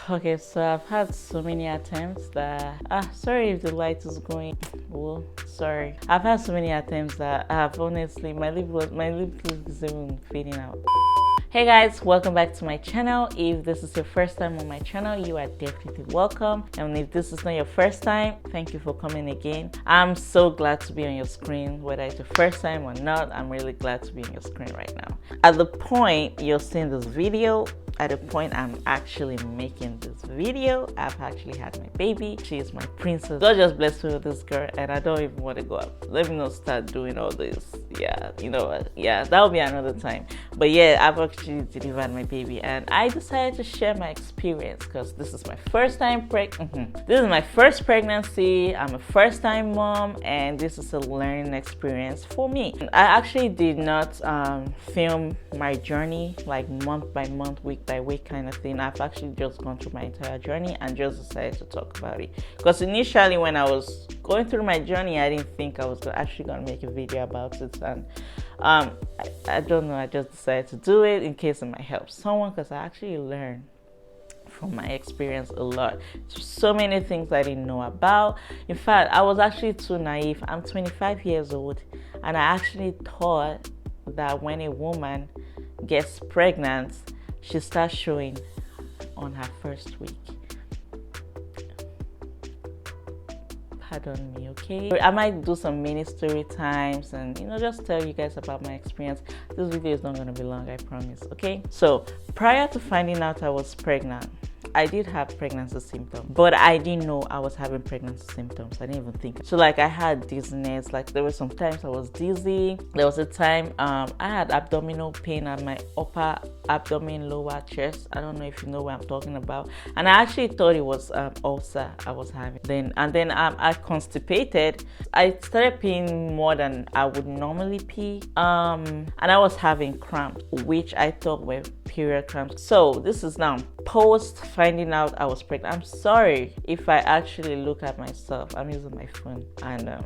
Okay, so I've had so many attempts that sorry if the light is going. Well, sorry. I've had so many attempts that I have honestly my lip is even fading out. Hey guys, welcome back to my channel. If this is your first time on my channel, you are definitely welcome. And if this is not your first time, thank you for coming again. I'm so glad to be on your screen, whether it's your first time or not. I'm really glad to be on your screen right now. At the point you're seeing this video, at the point I'm actually making this video, I've actually had my baby. She is my princess. God just blessed me with this girl, and I don't even want to go up. Let me not start doing all this. Yeah, you know what? Yeah, that'll be another time. But yeah, I've actually delivered my baby, and I decided to share my experience because this is my first time This is my first pregnancy. I'm a first-time mom, and this is a learning experience for me. I actually did not film my journey like month by month, week by week kind of thing. I've actually just gone through my entire journey and just decided to talk about it. Because initially when I was going through my journey, I didn't think I was actually going to make a video about it, and I don't know, I just decided to do it in case it might help someone, because I actually learned from my experience a lot. So many things I didn't know about. In fact, I was actually too naive. I'm 25 years old, and I actually thought that when a woman gets pregnant, she starts showing on her first week. Pardon me, okay? I might do some mini story times and just tell you guys about my experience. This video is not going to be long, I promise, okay? So prior to finding out I was pregnant, I did have pregnancy symptoms, but I didn't know I was having pregnancy symptoms. I didn't even think. So like I had dizziness, like there were some times I was dizzy. There was a time I had abdominal pain at my upper abdomen, lower chest. I don't know if you know what I'm talking about. And I actually thought it was ulcer I was having. Then I constipated. I started peeing more than I would normally pee. And I was having cramps, which I thought were period cramps. So this is now post finding out I was pregnant. I'm sorry if I actually look at myself. I'm using my phone, and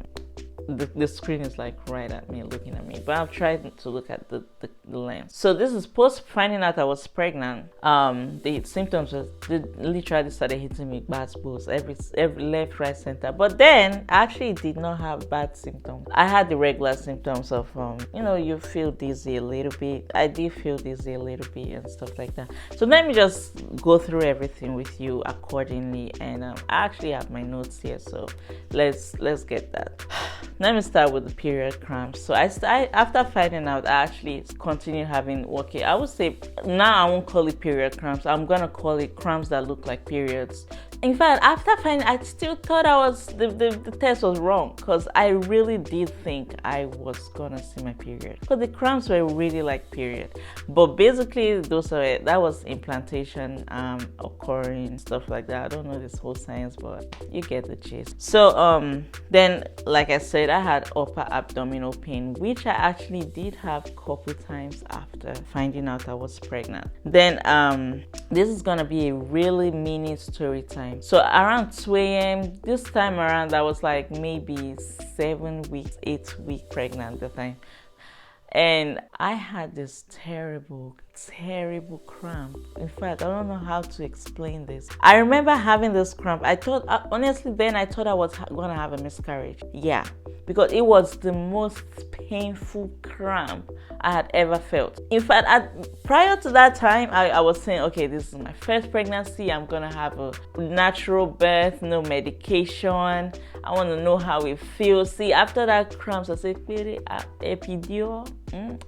the screen is like right at me, looking at me, but I've tried to look at the lens. So this is post finding out I was pregnant. The symptoms literally started hitting me, bad booze, every left, right, center. But then I actually did not have bad symptoms. I had the regular symptoms of you feel dizzy a little bit. I did feel dizzy a little bit and stuff like that. So let me just go through everything with you accordingly, and I actually have my notes here, so let's get that. Let me start with the period cramps. So after finding out, I actually continued having, I would say now I won't call it period cramps. I'm gonna call it cramps that look like periods. In fact, after finding, I still thought the test was wrong, because I really did think I was gonna see my period, because the cramps were really like period. But basically that was implantation occurring, stuff like that. I don't know this whole science, but you get the gist. So then, like I said, I had upper abdominal pain, which I actually did have a couple times after finding out I was pregnant. Then this is gonna be a really mini story time. So around 2 a.m. this time around, I was like maybe 7 weeks, 8 weeks pregnant the time. And I had this terrible cramp. In fact, I don't know how to explain this. I remember having this cramp. I thought, honestly, then I thought I was gonna have a miscarriage. Yeah, because it was the most painful cramp I had ever felt. In fact, prior to that time, I was saying, okay, this is my first pregnancy. I'm gonna have a natural birth, no medication. I want to know how it feels. See, after that cramps, I said, epidural,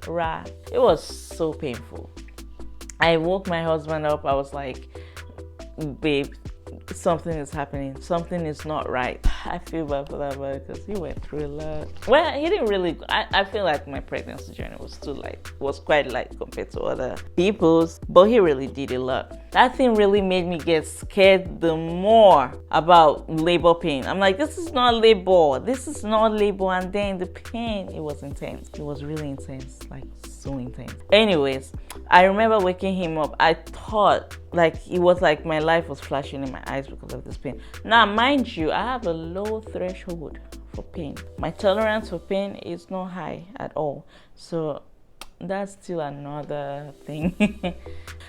right? It was so painful. I woke my husband up. I was like, babe, something is happening. Something is not right. I feel bad for that boy because he went through a lot. Well, he didn't really. I feel like my pregnancy journey was quite light compared to other people's, but he really did a lot. That thing really made me get scared the more about labor pain. I'm like, this is not labor. This is not labor. And then the pain, it was intense. It was really intense, like so intense. Anyways, I remember waking him up. I thought like it was like my life was flashing in my eyes because of this pain. Now, mind you, I have a low threshold for pain. My tolerance for pain is not high at all. So that's still another thing.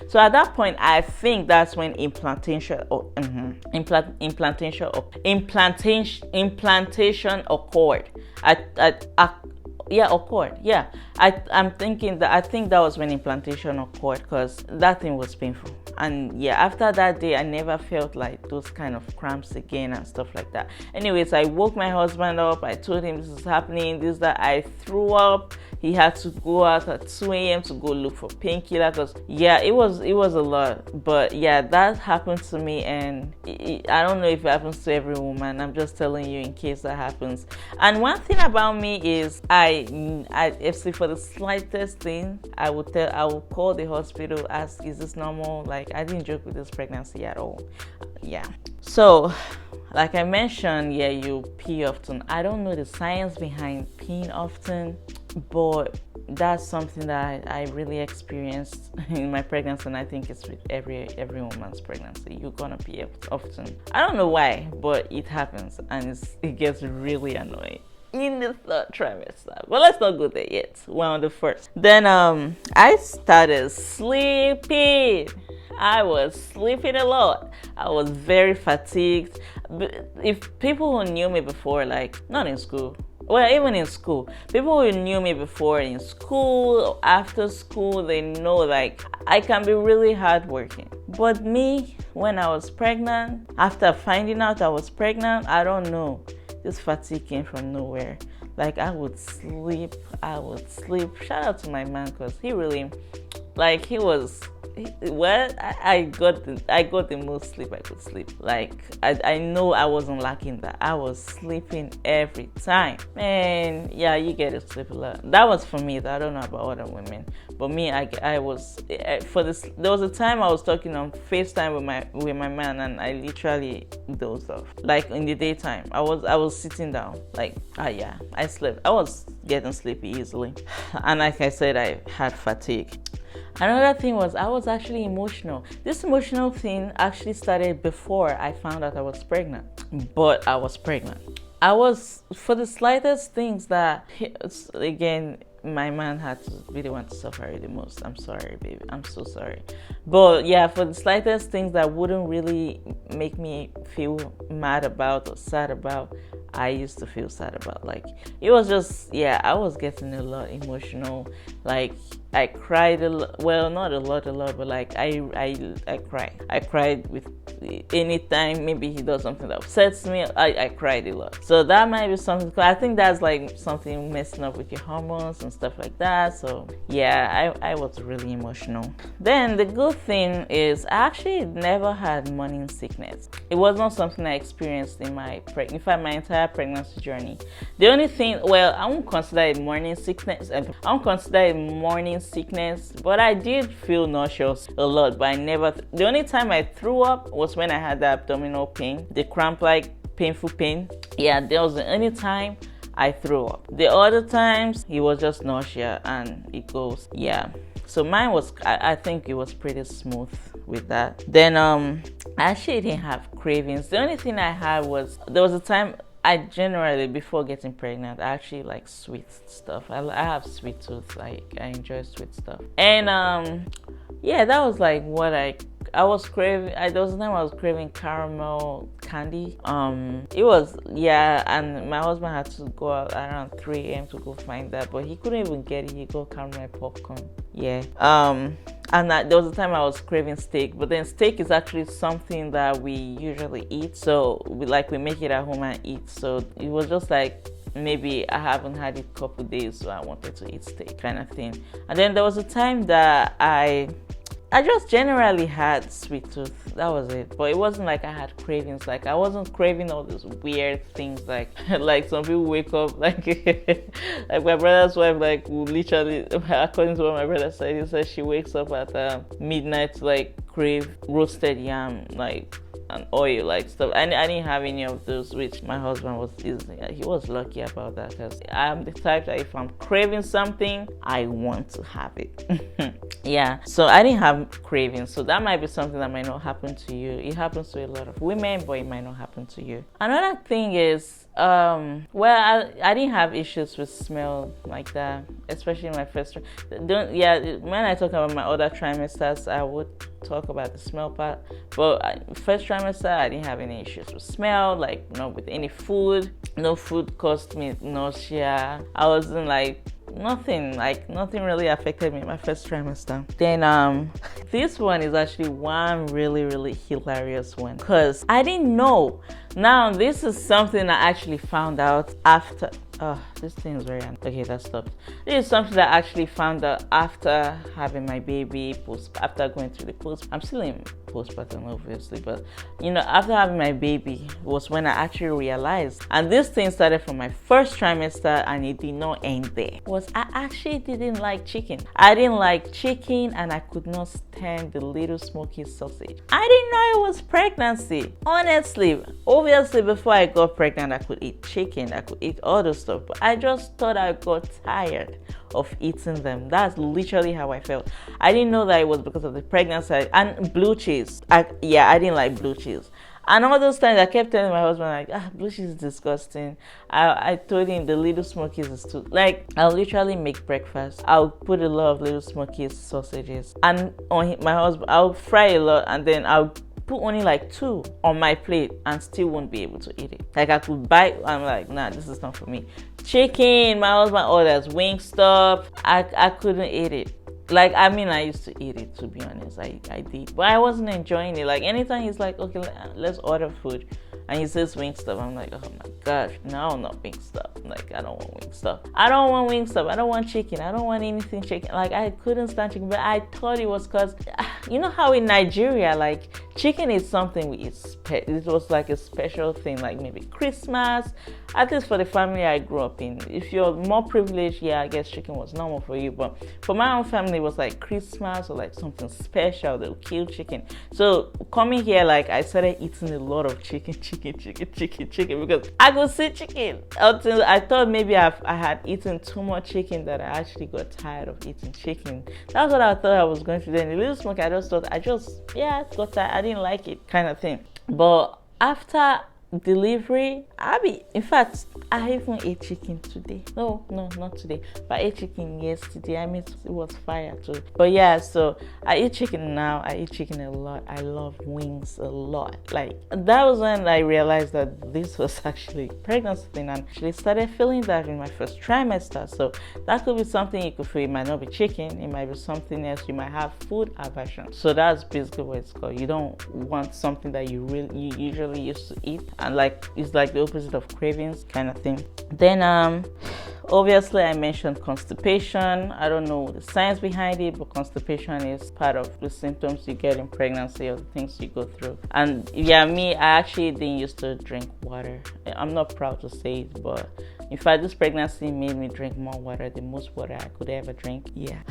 So at that point, I think that's when implantation occurred. Occurred. Yeah, I'm thinking that I think that was when implantation occurred, because that thing was painful. And yeah, after that day, I never felt like those kind of cramps again and stuff like that. Anyways, I woke my husband up. I told him this is happening, this, that. I threw up. He had to go out at 2 a.m. to go look for painkiller, because yeah, it was a lot. But yeah, that happened to me, and I don't know if it happens to every woman. I'm just telling you in case that happens. And one thing about me is if for the slightest thing, I would call the hospital, ask, is this normal? Like, I didn't joke with this pregnancy at all. Yeah. So, like I mentioned, yeah, you pee often. I don't know the science behind peeing often, but that's something that I really experienced in my pregnancy, and I think it's with every woman's pregnancy. You're gonna pee often. I don't know why, but it happens, and it gets really annoying in the third trimester. But let's not go there yet. We're on the first. Then I started sleeping. I was sleeping a lot. I was very fatigued. If people who knew me before, like, not in school, well, even in school, people who knew me before in school, after school, they know, like, I can be really hardworking. But me, when I was pregnant, after finding out I was pregnant, I don't know, this fatigue came from nowhere. Like, I would sleep. Shout out to my man, because he really, like, I got the most sleep I could sleep. Like, I know I wasn't lacking that. I was sleeping every time. Man, yeah, you get to sleep a lot. That was for me, though. I don't know about other women, but me, I was for this. There was a time I was talking on FaceTime with my man, and I literally dozed off. Like, in the daytime, I was sitting down. Like, yeah, I slept. I was getting sleepy easily, and like I said, I had fatigue. Another thing was, I was actually emotional. This emotional thing actually started before I found out I was pregnant. But I was pregnant. I was, for the slightest things that, again, my man had to really want to suffer it the most. I'm sorry, baby. I'm so sorry. But yeah, for the slightest things that wouldn't really make me feel mad about or sad about, I used to feel sad about. Like, it was just, yeah, I was getting a lot emotional. Like, I cried a lot. Well, not a lot, but like, I cried. I cried with anytime maybe he does something that upsets me. I cried a lot. So that might be something. I think that's like something messing up with your hormones and stuff like that. So yeah, I was really emotional. Then the good thing is, I actually never had morning sickness. It was not something I experienced in my entire pregnancy journey. The only thing, well, I won't consider it morning sickness. But I did feel nauseous a lot. But the only time I threw up was when I had the abdominal pain, the cramp-like painful pain. Yeah, that was the only time I threw up. The other times, it was just nausea, and it goes. Yeah. So mine was, I think it was pretty smooth with that. Then I actually didn't have cravings. The only thing I had was, there was a time I generally, before getting pregnant, I actually like sweet stuff. I have sweet tooth. Like, I enjoy sweet stuff. And yeah, that was like what I was craving. There was a time I was craving caramel candy. It was, yeah, and my husband had to go out around 3 a.m. to go find that, but he couldn't even get it. He got caramel popcorn. Yeah. And there was a time I was craving steak, but then steak is actually something that we usually eat. So we make it at home and eat. So it was just like, maybe I haven't had it a couple days, so I wanted to eat steak, kind of thing. And then there was a time that I just generally had sweet tooth. That was it. But it wasn't like I had cravings. Like, I wasn't craving all these weird things. Like like some people wake up, like like my brother's wife, like, will literally, according to what my brother said, he said she wakes up at midnight to like crave roasted yam, like, and oil, like stuff. I didn't have any of those, which my husband he was lucky about that, because I'm the type that if I'm craving something, I want to have it. Yeah, so I didn't have cravings. So that might be something that might not happen to you. It happens to a lot of women, but it might not happen to you. Another thing is, well, I didn't have issues with smell like that. especially my first. Don't yeah. When I talk about my other trimesters, I would talk about the smell part. But first trimester, I didn't have any issues with smell, like not with any food. No food caused me nausea. I wasn't like nothing really affected me in my first trimester. Then this one is actually one really hilarious one because I didn't know. Now this is something I actually found out after. Oh, this thing is very okay. That stopped. This is something that I actually found out after having my baby, after going through the post. I'm still in postpartum, obviously, but after having my baby was when I actually realized. And this thing started from my first trimester, and it did not end there. Was I actually didn't like chicken. I didn't like chicken, and I could not stand the little smoky sausage. I didn't know it was pregnancy. Honestly, obviously, before I got pregnant, I could eat chicken. I could eat all those stuff, but I just thought I got tired of eating them. That's literally how I felt. I didn't know that it was because of the pregnancy and blue cheese. I didn't like blue cheese. And all those times I kept telling my husband, like, blue cheese is disgusting. I told him the little smokies is too, like, I'll literally make breakfast. I'll put a lot of little smokies sausages, and on my husband, I'll fry a lot, and then I'll put only like 2 on my plate and still won't be able to eat it. Like, I could bite, I'm like, nah, this is not for me. Chicken, my husband orders Wingstop. I couldn't eat it. Like, I mean, I used to eat it, to be honest. I did, but I wasn't enjoying it. Like, anytime he's like, okay, let's order food, and he says Wingstop, I'm like, oh my gosh, no, not Wingstop. Like, I don't want Wingstop. I don't want Wingstop. I don't want chicken. I don't want anything chicken. Like, I couldn't stand chicken, but I thought it was because, you know how in Nigeria, like, chicken is something we eat. It was like a special thing, like maybe Christmas. At least for the family I grew up in. If you're more privileged, yeah, I guess chicken was normal for you. But for my own family, it was like Christmas or like something special. They'll kill chicken. So coming here, like, I started eating a lot of chicken because I could see chicken until I thought maybe I had eaten too much chicken that I actually got tired of eating chicken. That's what I thought I was going to do. And the little smoke, I just thought got tired. I didn't like it, kind of thing. But after delivery, in fact, I even ate chicken today. No, not today, but I ate chicken yesterday. I mean, it was fire too. But yeah, so I eat chicken now. I eat chicken a lot. I love wings a lot. Like, that was when I realized that this was actually a pregnancy thing, and actually started feeling that in my first trimester. So that could be something you could feel. It might not be chicken, it might be something else. You might have food aversion. So that's basically what it's called. You don't want something that you usually used to eat, and like, it's like the opposite of cravings, kind of thing. Then obviously I mentioned constipation. I don't know the science behind it, but constipation is part of the symptoms you get in pregnancy or the things you go through. And yeah, I actually didn't used to drink water. I'm not proud to say it, but in fact, this pregnancy made me drink more water, the most water I could ever drink. Yeah.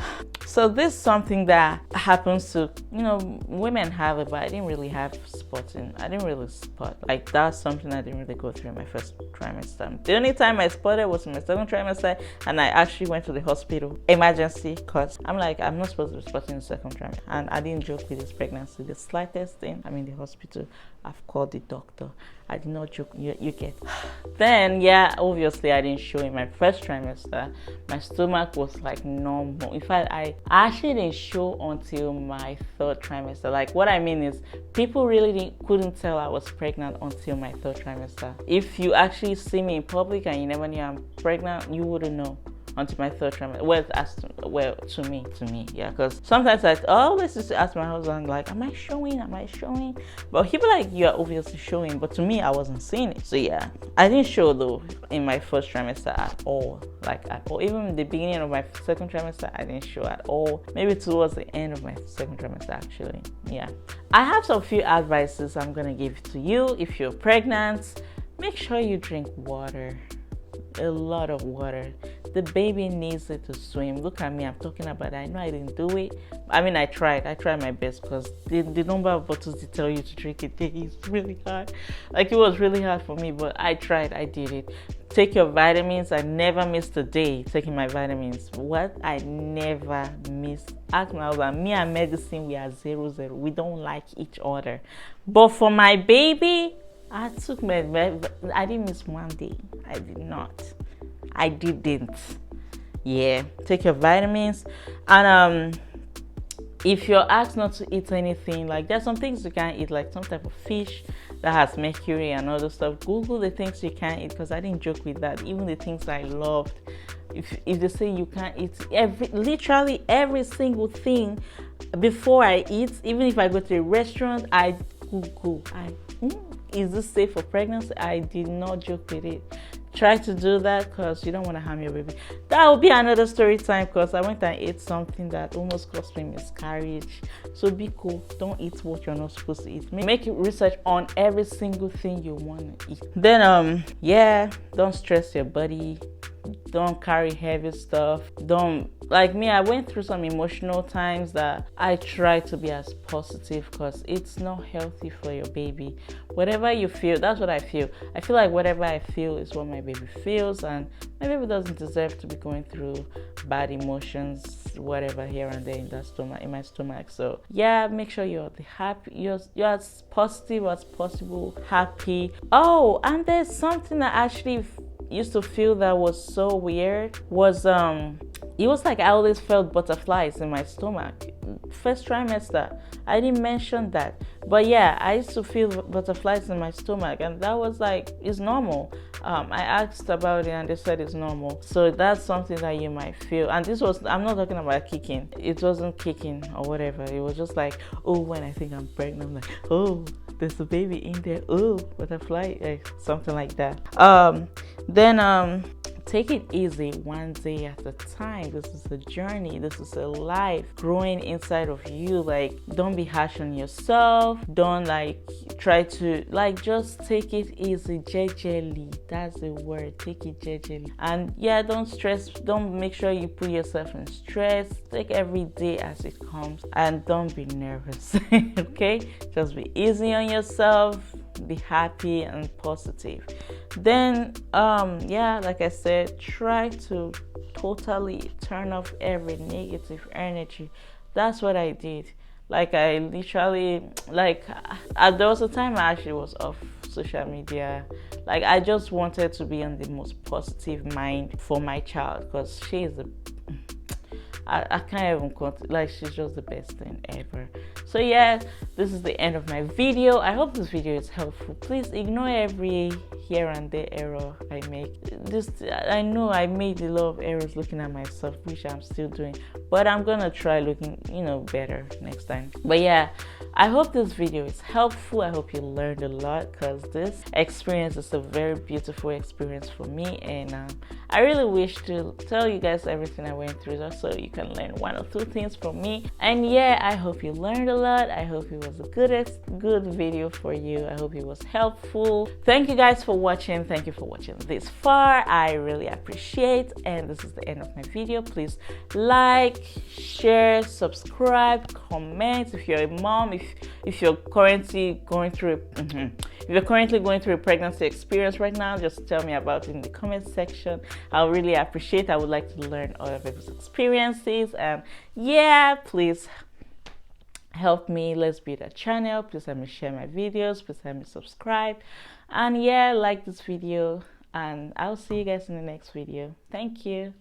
So this is something that happens to, women have it, but I didn't really have spotting. I didn't really spot. Like, that's something I didn't really go through in my first trimester. The only time I spotted was in my second trimester, and I actually went to the hospital, emergency, because I'm like, I'm not supposed to be spotting in the second trimester. And I didn't joke with this pregnancy. The slightest thing, I'm in the hospital, I've called the doctor. I did not joke, you get. Then, yeah, obviously I didn't show in my first trimester. My stomach was like normal. In fact, I actually didn't show until my third trimester. Like, what I mean is, people really couldn't tell I was pregnant until my third trimester. If you actually see me in public and you never knew I'm pregnant, you wouldn't know until my third trimester. To me, yeah. Because sometimes I always used to ask my husband, like, am I showing? But he'd be like, you're obviously showing. But to me, I wasn't seeing it. So yeah, I didn't show though in my first trimester at all. Like, at all. Even in the beginning of my second trimester, I didn't show at all. Maybe towards the end of my second trimester, actually. Yeah. I have some few advices I'm gonna give to you if you're pregnant. Make sure you drink water. A lot of water. The baby needs it to swim. Look at me, I'm talking about it. I know I didn't do it. I mean, I tried my best, because the number of bottles they tell you to drink a day is really hard. Like, it was really hard for me, but I tried, I did it. Take your vitamins. I never missed a day taking my vitamins. What? I never missed. Ask my husband, me and medicine, we are 0-0. We don't like each other. But for my baby, I took I didn't miss one day. I did not. I didn't. Yeah, take your vitamins. And if you're asked not to eat anything, like there's some things you can't eat, like some type of fish that has mercury and other stuff. Google the things you can't eat, because I didn't joke with that. Even the things I loved, if they say you can't eat literally every single thing before I eat, even if I go to a restaurant, I Google, is this safe for pregnancy? I did not joke with it. Try to do that, because you don't want to harm your baby. That will be another story time, because I went and ate something that almost caused me miscarriage. So be cool. Don't eat what you're not supposed to eat. Make research on every single thing you want to eat. Then yeah, don't stress your body. Don't carry heavy stuff. Don't, like me, I went through some emotional times that I try to be as positive, because it's not healthy for your baby. Whatever you feel, that's what I feel. I feel like whatever I feel is what my baby feels, and my baby doesn't deserve to be going through bad emotions, whatever, here and there in my stomach. So yeah, make sure you're you're as positive as possible, happy. Oh, and there's something that actually used to feel that was so weird was it was like I always felt butterflies in my stomach. First trimester, I didn't mention that, but yeah, I used to feel butterflies in my stomach, and that was like, it's normal. I asked about it and they said it's normal. So that's something that you might feel. And this was, I'm not talking about kicking. It wasn't kicking or whatever. It was just like, oh, when I think I'm pregnant, I'm like, oh, there's a baby in there. Oh, butterfly, like something like that. Then take it easy, one day at a time. This is a journey. This is a life growing inside of you. Like, don't be harsh on yourself. Don't like try to just take it easy, jejely. That's the word. Take it jejely. And yeah, don't stress. Don't make sure you put yourself in stress. Take every day as it comes, and don't be nervous. Okay, just be easy on yourself. Be happy and positive. Then yeah, like I said, try to totally turn off every negative energy. That's what I did. Like, I literally, like, there was a time I actually was off social media. Like, I just wanted to be on the most positive mind for my child, because she is I can't even like, she's just the best thing ever. So yeah, this is the end of my video. I hope this video is helpful. Please ignore every here and there error I make. I know I made a lot of errors looking at myself, which I'm still doing, but I'm gonna try looking, better next time. But yeah, I hope this video is helpful. I hope you learned a lot, because this experience is a very beautiful experience for me, and I really wish to tell you guys everything I went through, just so you can learn one or two things from me. And yeah, I hope you learned a lot. I hope it was a good video for you. I hope it was helpful. Thank you guys for watching. Thank you for watching this far. I really appreciate. And this is the end of my video. Please like, share, subscribe, comment. If you're a mom, if you're currently going through a pregnancy experience right now, just tell me about it in the comment section. I'll really appreciate. I would like to learn other people's experiences. And yeah, please help me. Let's build a channel. Please help me share my videos. Please help me subscribe. And yeah, like this video. And I'll see you guys in the next video. Thank you.